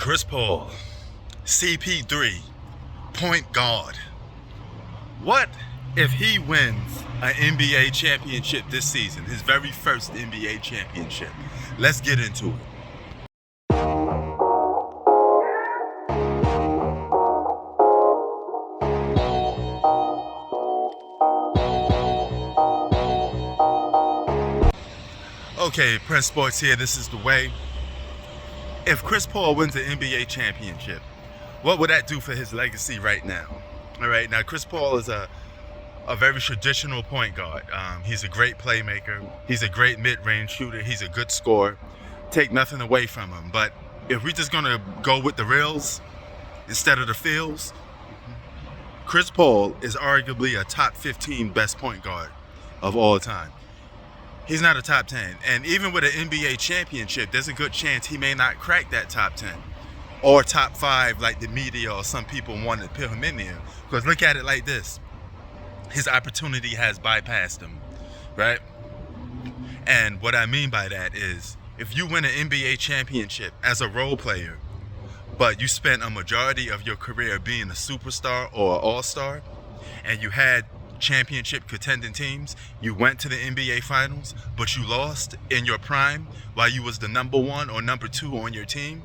Chris Paul, CP3, point guard. What if he wins an NBA championship this season, his very first NBA championship? Let's get into it. Okay, Prince Sports here. This is the way. If Chris Paul wins an NBA championship, what would that do for his legacy right now? All right, now Chris Paul is a very traditional point guard. He's a great playmaker. He's a great mid-range shooter. He's a good scorer. Take nothing away from him. But if we're just gonna go with the reals instead of the feels, Chris Paul is arguably a top 15 best point guard of all time. He's not a top 10. And even with an NBA championship, there's a good chance he may not crack that top 10 or top 5 like the media or some people want to put him in there. Because look at it like this. His opportunity has bypassed him, right? And what I mean by that is if you win an NBA championship as a role player, but you spent a majority of your career being a superstar or an all-star, and you had championship contending teams, you went to the NBA finals, but you lost in your prime while you was the number 1 or number 2 on your team,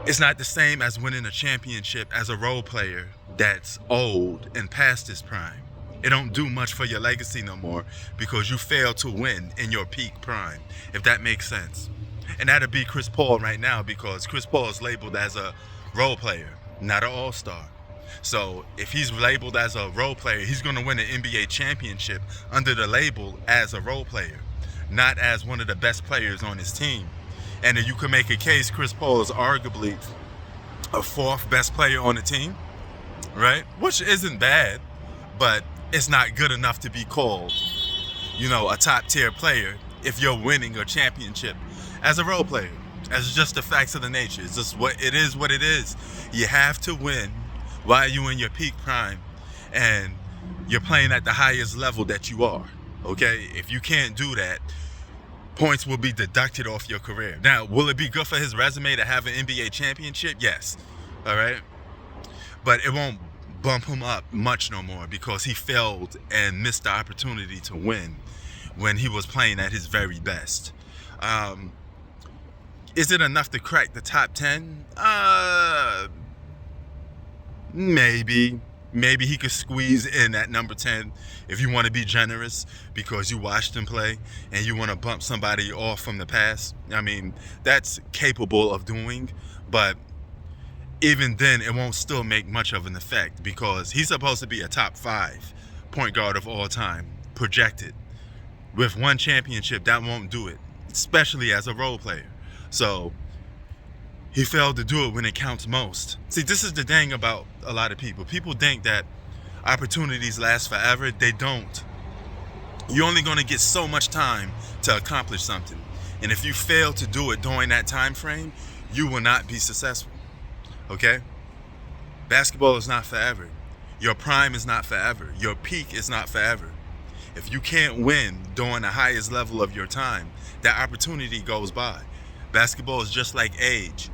it's not the same as winning a championship as a role player that's old and past his prime. It don't do much for your legacy no more because you failed to win in your peak prime, if that makes sense. And that'd be Chris Paul right now because Chris Paul is labeled as a role player, not an all-star. So if he's labeled as a role player, he's going to win an NBA championship under the label as a role player, not as one of the best players on his team. And you can make a case Chris Paul is arguably a 4th best player on the team, right? Which isn't bad, but it's not good enough to be called, a top tier player if you're winning a championship as a role player. That's just the facts of the nature. It's just what it is. You have to win while you're in your peak prime and you're playing at the highest level that you are, okay? If you can't do that, points will be deducted off your career. Now, will it be good for his resume to have an NBA championship? Yes, all right? But it won't bump him up much no more because he failed and missed the opportunity to win when he was playing at his very best. Is it enough to crack the top 10? Maybe he could squeeze in at number 10 if you want to be generous because you watched him play and you want to bump somebody off from the past. I mean, that's capable of doing, but even then it won't still make much of an effect because he's supposed to be a top 5 point guard of all time, projected. With one championship, that won't do it, especially as a role player. So he failed to do it when it counts most. See, this is the thing about a lot of people. People think that opportunities last forever. They don't. You're only going to get so much time to accomplish something. And if you fail to do it during that time frame, you will not be successful. Okay? Basketball is not forever. Your prime is not forever. Your peak is not forever. If you can't win during the highest level of your time, that opportunity goes by. Basketball is just like age.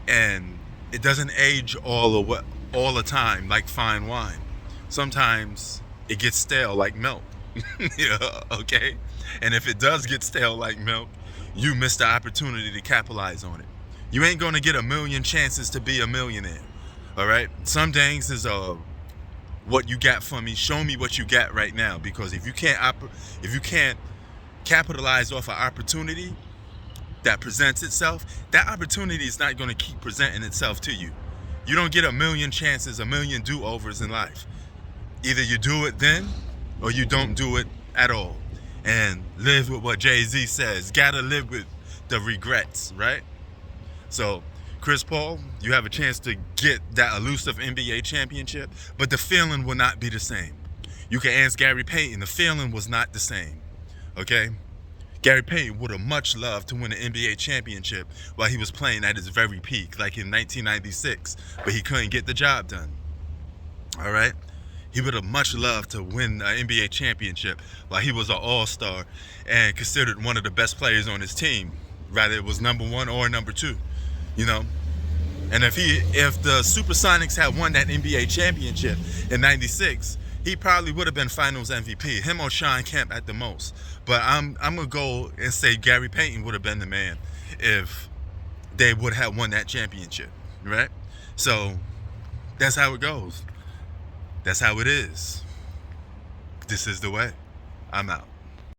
And it doesn't age all the time like fine wine. Sometimes it gets stale like milk. Yeah, okay? And if it does get stale like milk, you miss the opportunity to capitalize on it. You ain't gonna get a million chances to be a millionaire. All right? Some things is what you got for me. Show me what you got right now. Because if you can't capitalize off an opportunity that presents itself, that opportunity is not going to keep presenting itself to you. You don't get a million chances, a million do-overs in life. Either you do it then or you don't do it at all. And live with what Jay-Z says. Gotta live with the regrets, right? So, Chris Paul, you have a chance to get that elusive NBA championship, but the feeling will not be the same. You can ask Gary Payton, the feeling was not the same, okay? Gary Payton would have much loved to win an NBA championship while he was playing at his very peak, like in 1996, but he couldn't get the job done. All right? He would have much loved to win an NBA championship while he was an all-star and considered one of the best players on his team, whether it was number 1 or number 2, And if the Supersonics had won that NBA championship in '96, he probably would have been Finals MVP. Him or Sean Kemp at the most. But I'm gonna go and say Gary Payton would have been the man if they would have won that championship, right? So that's how it goes. That's how it is. This is the way. I'm out.